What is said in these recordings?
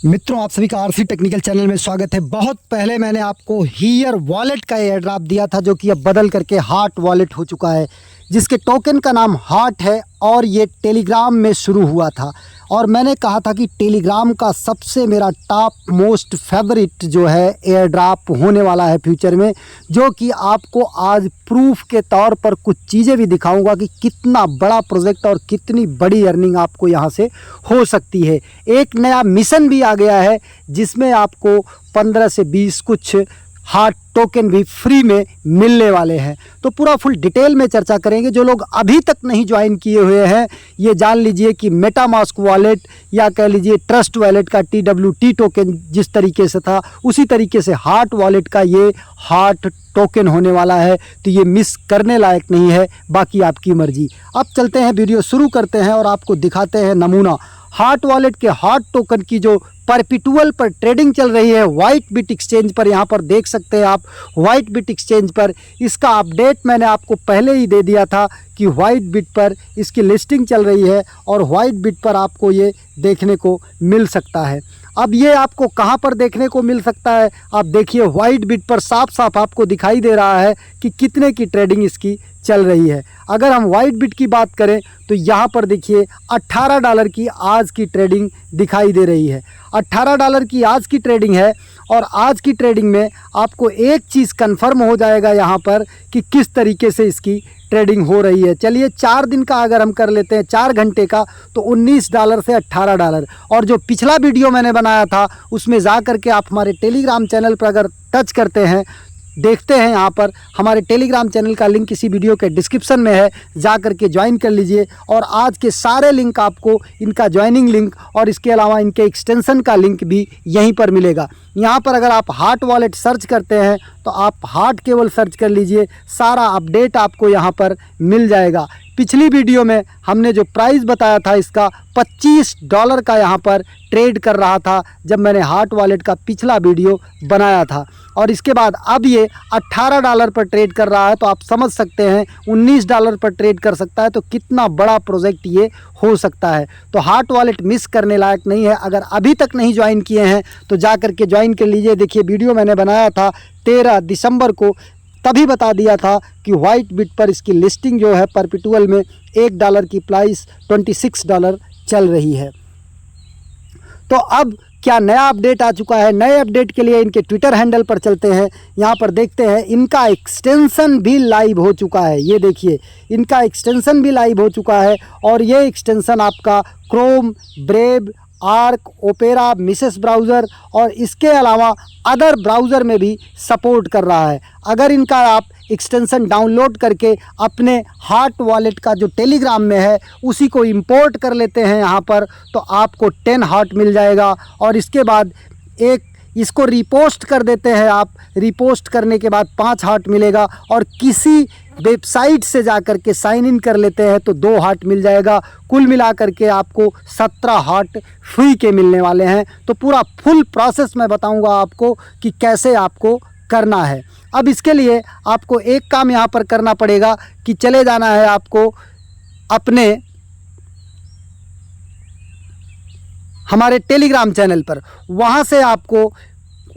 मित्रों, आप सभी का आरसी टेक्निकल चैनल में स्वागत है। बहुत पहले मैंने आपको हीयर वॉलेट का एयर ड्रॉप दिया था, जो कि अब बदल करके हार्ट वॉलेट हो चुका है, जिसके टोकन का नाम हार्ट है और ये टेलीग्राम में शुरू हुआ था। और मैंने कहा था कि टेलीग्राम का सबसे मेरा टॉप मोस्ट फेवरेट जो है एयर ड्रॉप होने वाला है फ्यूचर में, जो कि आपको आज प्रूफ के तौर पर कुछ चीज़ें भी दिखाऊंगा कि कितना बड़ा प्रोजेक्ट और कितनी बड़ी अर्निंग आपको यहाँ से हो सकती है। एक नया मिशन भी आ गया है जिसमें आपको 15 से 20 कुछ हार्ट टोकन भी फ्री में मिलने वाले हैं। तो पूरा फुल डिटेल में चर्चा करेंगे। जो लोग अभी तक नहीं ज्वाइन किए हुए हैं, ये जान लीजिए कि मेटामास्क वॉलेट या कह लीजिए ट्रस्ट वॉलेट का TWT टोकन जिस तरीके से था, उसी तरीके से हार्ट वॉलेट का ये हार्ट टोकन होने वाला है। तो ये मिस करने लायक नहीं है, बाकी आपकी मर्जी। अब चलते हैं, वीडियो शुरू करते हैं और आपको दिखाते हैं नमूना हार्ट वॉलेट के हार्ट टोकन की जो परपिटुअल पर ट्रेडिंग चल रही है व्हाइट बिट एक्सचेंज पर। यहाँ पर देख सकते हैं आप व्हाइट बिट एक्सचेंज पर। इसका अपडेट मैंने आपको पहले ही दे दिया था कि व्हाइट बिट पर इसकी लिस्टिंग चल रही है और व्हाइट बिट पर आपको ये देखने को मिल सकता है। अब ये आपको कहाँ पर देखने को मिल सकता है, आप देखिए व्हाइट बिट पर साफ साफ आपको दिखाई दे रहा है कि कितने की ट्रेडिंग इसकी चल रही है। अगर हम व्हाइट बिट की बात करें तो यहाँ पर देखिए $18 की आज की ट्रेडिंग दिखाई दे रही है। $18 की आज की ट्रेडिंग है और आज की ट्रेडिंग में आपको एक चीज़ कंफर्म हो जाएगा यहाँ पर कि किस तरीके से इसकी ट्रेडिंग हो रही है। चलिए 4 दिन का अगर हम कर लेते हैं, 4 घंटे का, तो $19 से $18। और जो पिछला वीडियो मैंने बनाया था उसमें जा करके आप हमारे टेलीग्राम चैनल पर अगर टच करते हैं, देखते हैं यहाँ पर हमारे टेलीग्राम चैनल का लिंक इसी वीडियो के डिस्क्रिप्शन में है, जा करके ज्वाइन कर लीजिए। और आज के सारे लिंक आपको, इनका ज्वाइनिंग लिंक और इसके अलावा इनके एक्सटेंशन का लिंक भी यहीं पर मिलेगा। यहाँ पर अगर आप हार्ट वॉलेट सर्च करते हैं तो आप हार्ट केवल सर्च कर लीजिए, सारा अपडेट आपको यहाँ पर मिल जाएगा। पिछली वीडियो में हमने जो प्राइस बताया था इसका $25 का यहाँ पर ट्रेड कर रहा था जब मैंने हार्ट वॉलेट का पिछला वीडियो बनाया था, और इसके बाद अब ये $18 पर ट्रेड कर रहा है। तो आप समझ सकते हैं $19 पर ट्रेड कर सकता है, तो कितना बड़ा प्रोजेक्ट ये हो सकता है। तो हार्ट वॉलेट मिस करने लायक नहीं है। अगर अभी तक नहीं ज्वाइन किए हैं तो जा करके ज्वाइन कर लीजिए। देखिए वीडियो मैंने बनाया था 13 दिसंबर को, तभी बता दिया था कि व्हाइट बिट पर इसकी लिस्टिंग जो है परपिटुअल में $1 की प्राइस $26 चल रही है। तो अब क्या नया अपडेट आ चुका है? नए अपडेट के लिए इनके ट्विटर हैंडल पर चलते हैं। यहाँ पर देखते हैं इनका एक्सटेंशन भी लाइव हो चुका है। ये देखिए इनका एक्सटेंशन भी लाइव हो चुका है और ये एक्सटेंशन आपका Chrome, brave, arc, opera, Mrs browser और इसके अलावा अदर ब्राउज़र में भी सपोर्ट कर रहा है। अगर इनका आप एक्सटेंशन डाउनलोड करके अपने हार्ट वॉलेट का जो टेलीग्राम में है उसी को इंपोर्ट कर लेते हैं यहाँ पर, तो आपको 10 हार्ट मिल जाएगा। और इसके बाद एक इसको रिपोस्ट कर देते हैं आप, रिपोस्ट करने के बाद 5 हार्ट मिलेगा। और किसी वेबसाइट से जा कर के साइन इन कर लेते हैं तो 2 हार्ट मिल जाएगा। कुल मिला करके आपको 17 हार्ट फ्री के मिलने वाले हैं। तो पूरा फुल प्रोसेस मैं बताऊंगा आपको कि कैसे आपको करना है। अब इसके लिए आपको एक काम यहाँ पर करना पड़ेगा कि चले जाना है आपको अपने हमारे टेलीग्राम चैनल पर। वहाँ से आपको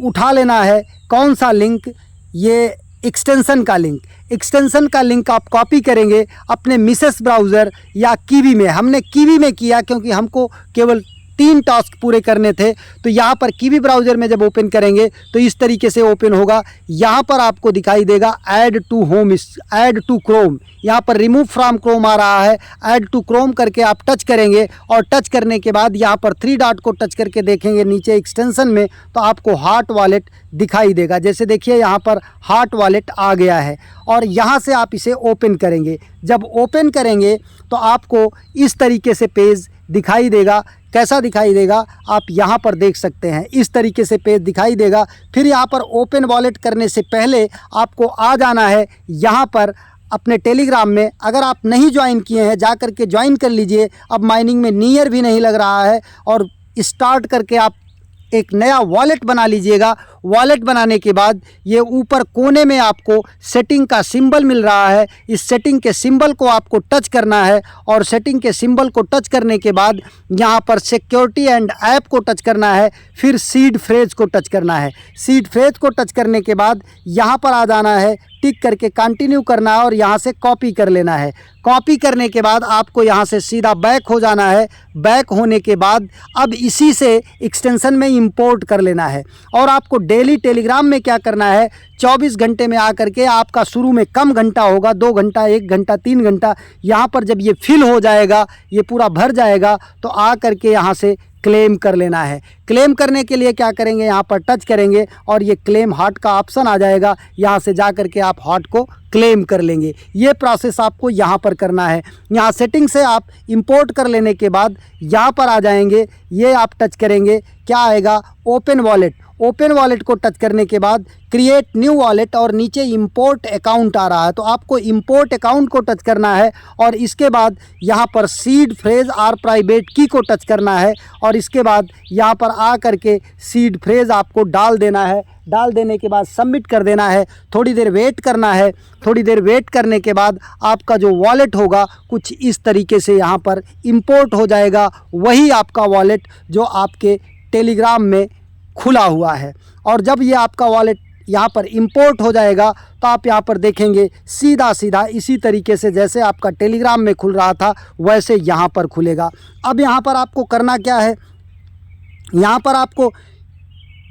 उठा लेना है कौन सा लिंक, ये एक्सटेंशन का लिंक। एक्सटेंशन का लिंक आप कॉपी करेंगे अपने मिसेस ब्राउज़र या कीवी में। हमने कीवी में किया क्योंकि हमको केवल 3 टास्क पूरे करने थे। तो यहाँ पर कीवी ब्राउज़र में जब ओपन करेंगे तो इस तरीके से ओपन होगा। यहाँ पर आपको दिखाई देगा add to home, add to Chrome. यहाँ पर रिमूव फ्रॉम क्रोम आ रहा है, ऐड टू क्रोम करके आप टच करेंगे और टच करने के बाद यहाँ पर 3 डॉट को टच करके देखेंगे नीचे एक्सटेंशन में, तो आपको हार्ट वॉलेट दिखाई देगा। जैसे देखिए यहाँ पर हार्ट वॉलेट आ गया है और यहाँ से आप इसे ओपन करेंगे। जब ओपन करेंगे तो आपको इस तरीके से पेज दिखाई देगा। कैसा दिखाई देगा आप यहाँ पर देख सकते हैं, इस तरीके से पेज दिखाई देगा। फिर यहाँ पर ओपन वॉलेट करने से पहले आपको आ जाना है यहाँ पर अपने टेलीग्राम में। अगर आप नहीं ज्वाइन किए हैं जा कर के ज्वाइन कर लीजिए। अब माइनिंग में नियर भी नहीं लग रहा है और स्टार्ट करके आप एक नया वॉलेट बना लीजिएगा। वॉलेट बनाने के बाद ये ऊपर कोने में आपको सेटिंग का सिंबल मिल रहा है। इस सेटिंग के सिंबल को आपको टच करना है और सेटिंग के सिंबल को टच करने के बाद यहाँ पर सिक्योरिटी एंड ऐप को टच करना है, फिर सीड फ्रेज को टच करना है। सीड फ्रेज को टच करने के बाद यहाँ पर आ जाना है, टिक करके कंटिन्यू करना है और यहाँ से कॉपी कर लेना है। कॉपी करने के बाद आपको यहाँ से सीधा बैक हो जाना है। बैक होने के बाद अब इसी से एक्सटेंशन में इंपोर्ट कर लेना है। और आपको डेली टेलीग्राम में क्या करना है, 24 घंटे में आकर के आपका शुरू में कम घंटा होगा, 2 घंटा, 1 घंटा, 3 घंटा, यहाँ पर जब ये फिल हो जाएगा, ये पूरा भर जाएगा, तो आ करके यहाँ से क्लेम कर लेना है। क्लेम करने के लिए क्या करेंगे, यहाँ पर टच करेंगे और ये क्लेम हार्ट का ऑप्शन आ जाएगा। यहाँ से जा करके आप हार्ट को क्लेम कर लेंगे। ये प्रोसेस आपको यहाँ पर करना है। यहाँ सेटिंग से आप इंपोर्ट कर लेने के बाद यहाँ पर आ जाएंगे, ये आप टच करेंगे, क्या आएगा, ओपन वॉलेट। ओपन वॉलेट को टच करने के बाद क्रिएट न्यू वॉलेट और नीचे इंपोर्ट अकाउंट आ रहा है, तो आपको इंपोर्ट अकाउंट को टच करना है और इसके बाद यहाँ पर सीड फ्रेज आर प्राइवेट की को टच करना है और इसके बाद यहाँ पर आ करके सीड फ्रेज आपको डाल देना है। डाल देने के बाद सबमिट कर देना है। थोड़ी देर वेट करना है। थोड़ी देर वेट करने के बाद आपका जो वॉलेट होगा कुछ इस तरीके से यहाँ पर इंपोर्ट हो जाएगा। वही आपका वॉलेट जो आपके टेलीग्राम में खुला हुआ है। और जब ये आपका वॉलेट यहाँ पर इंपोर्ट हो जाएगा तो आप यहाँ पर देखेंगे सीधा सीधा इसी तरीके से जैसे आपका टेलीग्राम में खुल रहा था वैसे यहाँ पर खुलेगा। अब यहाँ पर आपको करना क्या है, यहाँ पर आपको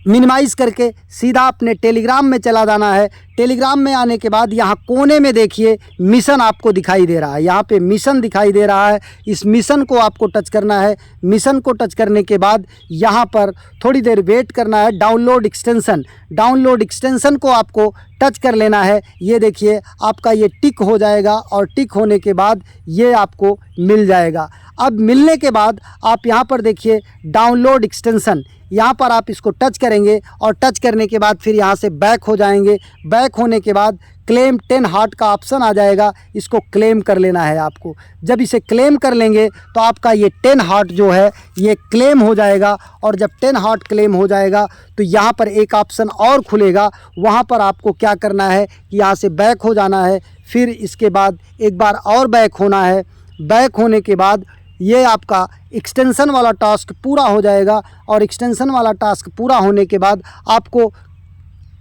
मिनिमाइज करके सीधा अपने टेलीग्राम में चला जाना है। टेलीग्राम में आने के बाद यहाँ कोने में देखिए मिशन आपको दिखाई दे रहा है, यहाँ पे मिशन दिखाई दे रहा है। इस मिशन को आपको टच करना है। मिशन को टच करने के बाद यहाँ पर थोड़ी देर वेट करना है। डाउनलोड एक्सटेंशन, डाउनलोड एक्सटेंशन को आपको टच कर लेना है। ये देखिए आपका ये टिक हो जाएगा और टिक होने के बाद ये आपको मिल जाएगा। अब मिलने के बाद आप यहाँ पर देखिए डाउनलोड एक्सटेंशन, यहाँ पर आप इसको टच करेंगे और टच करने के बाद फिर यहाँ से बैक हो जाएंगे। बैक होने के बाद क्लेम 10 हार्ट का ऑप्शन आ जाएगा, इसको क्लेम कर लेना है आपको। जब इसे क्लेम कर लेंगे तो आपका ये 10 हार्ट जो है ये क्लेम हो जाएगा। और जब 10 हार्ट क्लेम हो जाएगा तो यहाँ पर एक ऑप्शन और खुलेगा, वहाँ पर आपको क्या करना है कि यहाँ से बैक हो जाना है। फिर इसके बाद एक बार और बैक होना है। बैक होने के बाद ये आपका एक्सटेंशन वाला टास्क पूरा हो जाएगा और एक्सटेंशन वाला टास्क पूरा होने के बाद आपको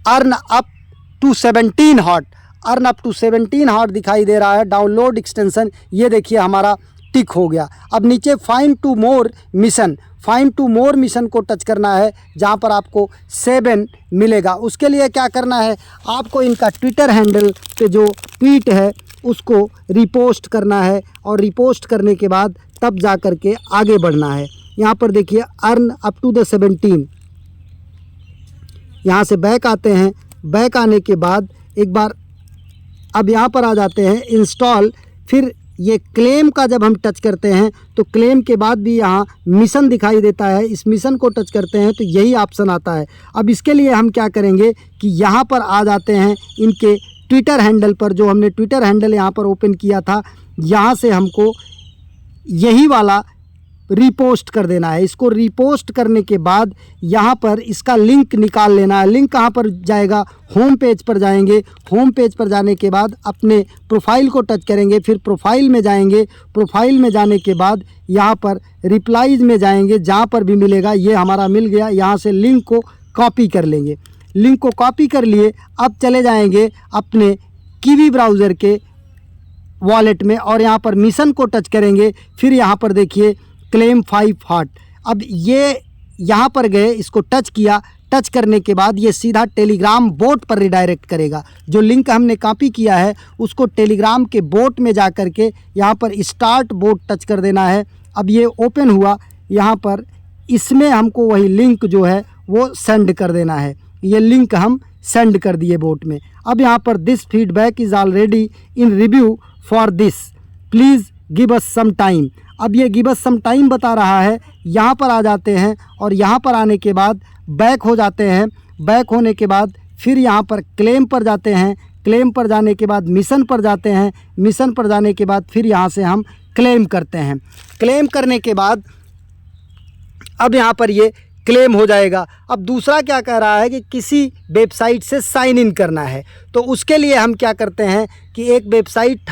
earn up to 17 heart, earn up to 17 heart दिखाई दे रहा है। डाउनलोड एक्सटेंशन, ये देखिए हमारा टिक हो गया। अब नीचे find two more mission, find two more mission को टच करना है जहाँ पर आपको 7 मिलेगा। उसके लिए क्या करना है, आपको इनका ट्विटर हैंडल पे जो ट्वीट है उसको रिपोस्ट करना है और रिपोस्ट करने के बाद तब जा कर के आगे बढ़ना है। यहाँ पर देखिए अर्न अप टू द 17, यहाँ से बैक आते हैं। बैक आने के बाद एक बार अब यहाँ पर आ जाते हैं इंस्टॉल। फिर ये क्लेम का जब हम टच करते हैं तो क्लेम के बाद भी यहाँ मिशन दिखाई देता है। इस मिशन को टच करते हैं तो यही ऑप्शन आता है। अब इसके लिए हम क्या करेंगे कि यहाँ पर आ जाते हैं इनके ट्विटर हैंडल पर, जो हमने ट्विटर हैंडल यहाँ पर ओपन किया था, यहाँ से हमको यही वाला रिपोस्ट कर देना है। इसको रिपोस्ट करने के बाद यहाँ पर इसका लिंक निकाल लेना है। लिंक कहाँ पर जाएगा, होम पेज पर जाएंगे। होम पेज पर जाने के बाद अपने प्रोफाइल को टच करेंगे, फिर प्रोफाइल में जाएंगे। प्रोफाइल में जाने के बाद यहाँ पर रिप्लाईज में जाएंगे, जहाँ पर भी मिलेगा, ये हमारा मिल गया। यहाँ से लिंक को कॉपी कर लेंगे। लिंक को कॉपी कर लिए। अब चले जाएंगे अपने कीवी ब्राउज़र के वॉलेट में और यहाँ पर मिशन को टच करेंगे। फिर यहाँ पर देखिए क्लेम 5 हार्ट। अब ये यहाँ पर गए, इसको टच किया। टच करने के बाद ये सीधा टेलीग्राम बोट पर रिडायरेक्ट करेगा। जो लिंक हमने कॉपी किया है उसको टेलीग्राम के बोट में जा कर के यहाँ पर स्टार्ट बोट टच कर देना है। अब ये ओपन हुआ, यहाँ पर इसमें हमको वही लिंक जो है वो सेंड कर देना है। ये लिंक हम सेंड कर दिए बोट में। अब यहाँ पर this feedback is already in review for this, please give us some time. अब ये गिव अस सम टाइम बता रहा है। यहाँ पर आ जाते हैं और यहाँ पर आने के बाद बैक हो जाते हैं। बैक होने के बाद फिर यहाँ पर क्लेम पर जाते हैं। क्लेम पर जाने के बाद मिशन पर जाते हैं। मिशन पर जाने के बाद फिर यहाँ से हम क्लेम करते हैं। क्लेम करने के बाद अब यहाँ पर ये क्लेम हो जाएगा। अब दूसरा क्या कह रहा है कि किसी वेबसाइट से साइन इन करना है, तो उसके लिए हम क्या करते हैं कि एक वेबसाइट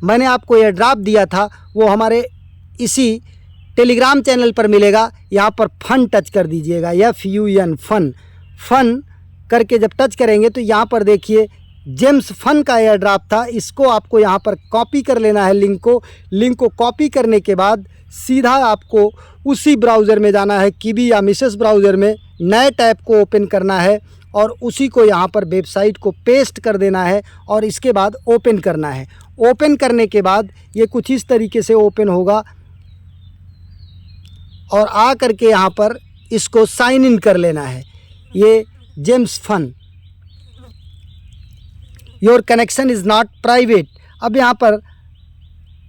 मैंने आपको एयर ड्रॉप दिया था, वो हमारे इसी टेलीग्राम चैनल पर मिलेगा। यहाँ पर फन टच कर दीजिएगा, FUN फन करके जब टच करेंगे तो यहाँ पर देखिए जेम्स फन का एयर ड्रॉप था। इसको आपको यहाँ पर कॉपी कर लेना है, लिंक को कॉपी करने के बाद सीधा आपको उसी ब्राउज़र में जाना है, कीवी या मिसेस ब्राउज़र में नए टैब को ओपन करना है और उसी को यहाँ पर वेबसाइट को पेस्ट कर देना है और इसके बाद ओपन करना है। ओपन करने के बाद ये कुछ इस तरीके से ओपन होगा और आ करके यहाँ पर इसको साइन इन कर लेना है। ये जेम्स फन, your connection is not private. अब यहाँ पर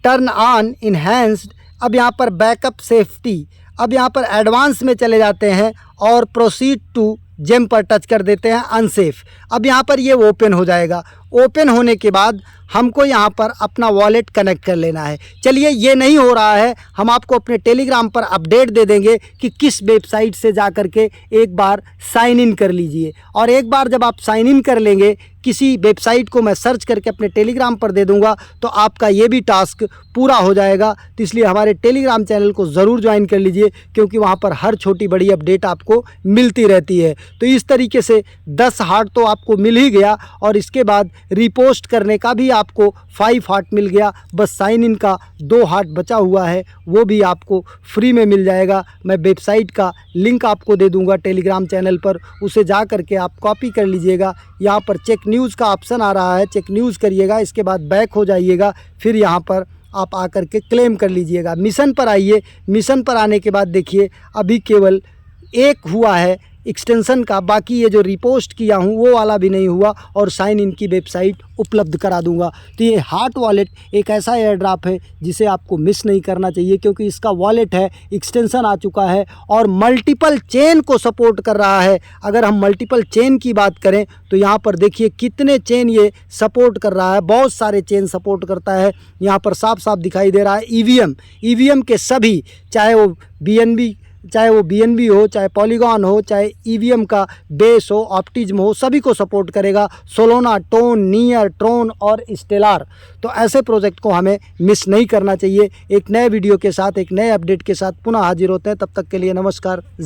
टर्न ऑन इन्हेंस्ड, अब यहाँ पर बैकअप सेफ्टी, अब यहाँ पर एडवांस में चले जाते हैं और प्रोसीड टू जेम पर टच कर देते हैं अनसेफ। अब यहाँ पर ये ओपन हो जाएगा। ओपन होने के बाद हमको यहाँ पर अपना वॉलेट कनेक्ट कर लेना है। चलिए, ये नहीं हो रहा है, हम आपको अपने टेलीग्राम पर अपडेट दे देंगे कि किस वेबसाइट से जा कर के एक बार साइन इन कर लीजिए। और एक बार जब आप साइन इन कर लेंगे, किसी वेबसाइट को मैं सर्च करके अपने टेलीग्राम पर दे दूंगा, तो आपका ये भी टास्क पूरा हो जाएगा। तो इसलिए हमारे टेलीग्राम चैनल को ज़रूर ज्वाइन कर लीजिए, क्योंकि वहाँ पर हर छोटी बड़ी अपडेट आपको मिलती रहती है। तो इस तरीके से 10 हार्ट तो आपको मिल ही गया और इसके बाद रिपोस्ट करने का भी आपको 5 हार्ट मिल गया। बस साइन इन का 2 हार्ट बचा हुआ है, वो भी आपको फ्री में मिल जाएगा। मैं वेबसाइट का लिंक आपको दे दूंगा टेलीग्राम चैनल पर, उसे जा करके आप कॉपी कर लीजिएगा। यहाँ पर चेक न्यूज़ का ऑप्शन आ रहा है, चेक न्यूज़ करिएगा, इसके बाद बैक हो जाइएगा, फिर यहाँ पर आप आकर के क्लेम कर लीजिएगा। मिशन पर आइए। मिशन पर आने के बाद देखिए अभी केवल एक हुआ है एक्सटेंशन का, बाकी ये जो रिपोस्ट किया हूँ वो वाला भी नहीं हुआ और साइन इन की वेबसाइट उपलब्ध करा दूंगा। तो ये हार्ट वॉलेट एक ऐसा एयर ड्रॉप है जिसे आपको मिस नहीं करना चाहिए, क्योंकि इसका वॉलेट है, एक्सटेंशन आ चुका है और मल्टीपल चेन को सपोर्ट कर रहा है। अगर हम मल्टीपल चेन की बात करें तो यहाँ पर देखिए कितने चेन ये सपोर्ट कर रहा है, बहुत सारे चेन सपोर्ट करता है। यहाँ पर साफ साफ दिखाई दे रहा है ईवीएम के सभी, चाहे वो BNB हो, चाहे पॉलीगॉन हो, चाहे ईवीएम का बेस हो, ऑप्टिज्म हो, सभी को सपोर्ट करेगा। सोलोना, टोन, नियर, ट्रोन और स्टेलार। तो ऐसे प्रोजेक्ट को हमें मिस नहीं करना चाहिए। एक नए वीडियो के साथ, एक नए अपडेट के साथ पुनः हाजिर होते हैं। तब तक के लिए नमस्कार।